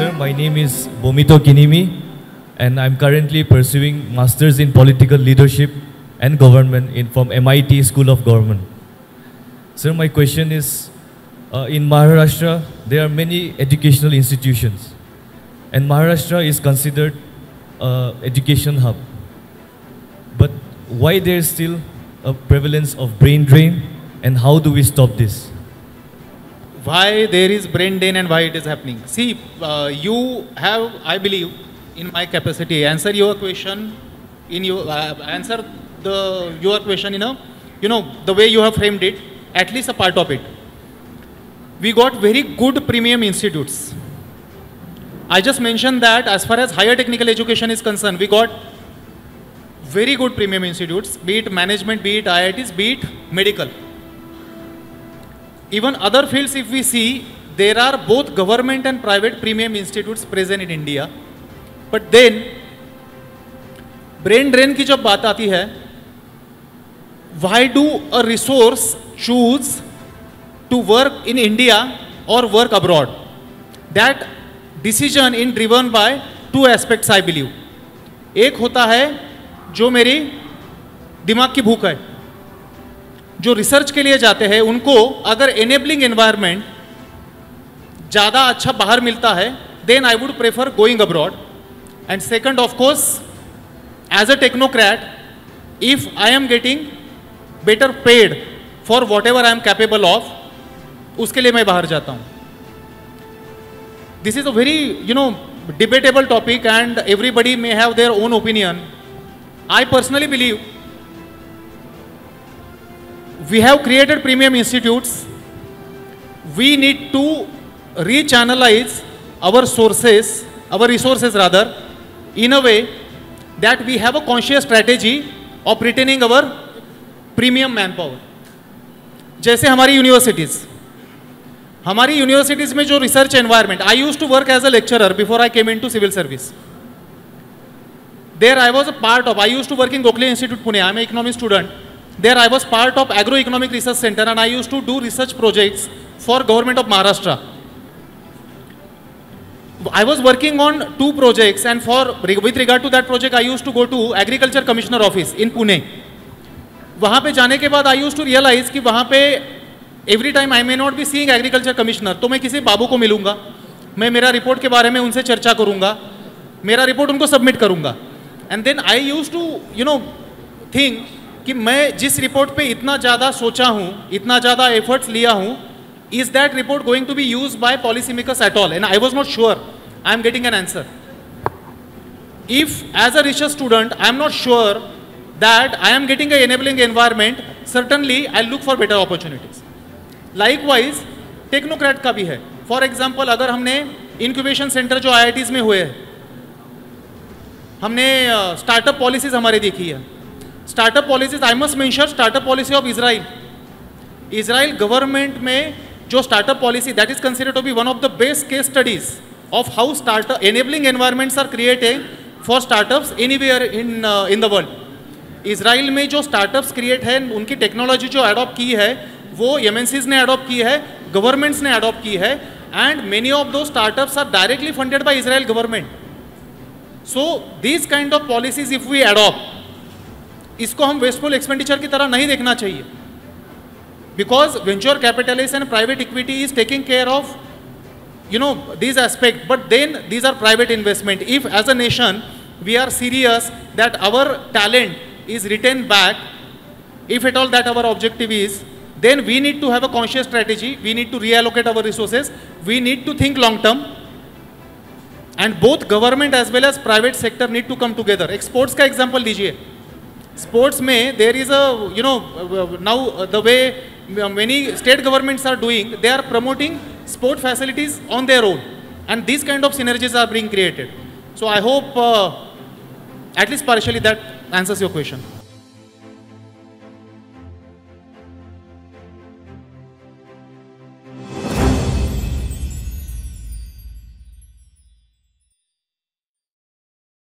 sir. My name is Bomito Kinimi, and I'm currently pursuing Masters in Political Leadership and Government from MIT School of Government. Sir, my question is, in Maharashtra, there are many educational institutions, and Maharashtra is considered education hub. But why there is still a prevalence of brain drain, and how do we stop this? Why there is brain drain and why it is happening? See, you have, I believe, in my capacity, answer your question in your your question in a, the way you have framed it, at least a part of it. We got very good premium institutes. I just mentioned that as far as higher technical education is concerned, we got very good premium institutes, be it management, be it IITs, be it medical. Even other fields, if we see, there are both government and private premium institutes present in India. But then, brain drain की जब बात आती है, why do a resource choose to work in India or work abroad? That decision is driven by two aspects, I believe. एक होता है जो मेरी दिमाग की भूख है, जो रिसर्च के लिए जाते हैं उनको अगर एनेबलिंग एनवायरनमेंट ज़्यादा अच्छा बाहर मिलता है, then I would prefer going abroad. And second, of course, as a technocrat, if I am getting better paid for whatever I am capable of, उसके लिए मैं बाहर जाता हूँ. This is a very debatable topic and everybody may have their own opinion. I personally believe we have created premium institutes. We need to rechannelize our resources rather, in a way that we have a conscious strategy of retaining our premium manpower. जैसे हमारी universities में जो research environment, I used to work as a lecturer before I came into civil service. There I was a part of, I used to work in Gokhale Institute, Pune. I am an economics student. There I was part of Agroeconomic Research Center and I used to do research projects for Government of Maharashtra. I was working on 2 projects and with regard to that project I used to go to Agriculture Commissioner Office in Pune. वहाँ पे जाने के बाद I used to realize कि वहाँ पे every time I may not be seeing Agriculture Commissioner, तो मैं किसी बाबू को मिलूँगा, मैं मेरा रिपोर्ट के बारे में उनसे चर्चा करूँगा, मेरा रिपोर्ट उनको सबमिट करूँगा. And then I used to think कि मैं जिस रिपोर्ट पे इतना ज़्यादा सोचा हूँ, इतना ज़्यादा एफर्ट्स लिया हूँ, is that report going to be used by policymakers at all? And I was not sure I am getting an answer. If as a research student I am not sure that I am getting an enabling environment, certainly I'll look for better opportunities. Likewise, technocrat का भी है. For example, अगर हमने incubation centre जो IITs में हुए हैं, हमने स्टार्टअप पॉलिसीज हमारी देखी है. Startup policies, I must mention startup policy of Israel government में जो startup policy, that is considered to be one of the best case studies of how startup enabling environments are created for startups anywhere in the world. Israel में जो startups create है, उनकी technology जो adopt की है, वो MNCs ने adopt की है, गवर्नमेंट्स ने अडॉप्ट की है, and many of those startups are directly funded by Israel government. So this kind of policies if we adopt, इसको हम वेस्टफुल एक्सपेंडिचर की तरह नहीं देखना चाहिए, because venture capitalist and private equity is taking care of these aspects, but then these are private investment. If as a nation we are serious that our talent is retained back, if at all that our objective is, then we need to have a conscious strategy. We need to reallocate our resources. We need to think long term, and both government as well as private sector need to come together. Exports का example लीजिए. Sports में there is a now the way many state governments are doing, they are promoting sport facilities on their own, and these kind of synergies are being created. So I hope at least partially that answers your question.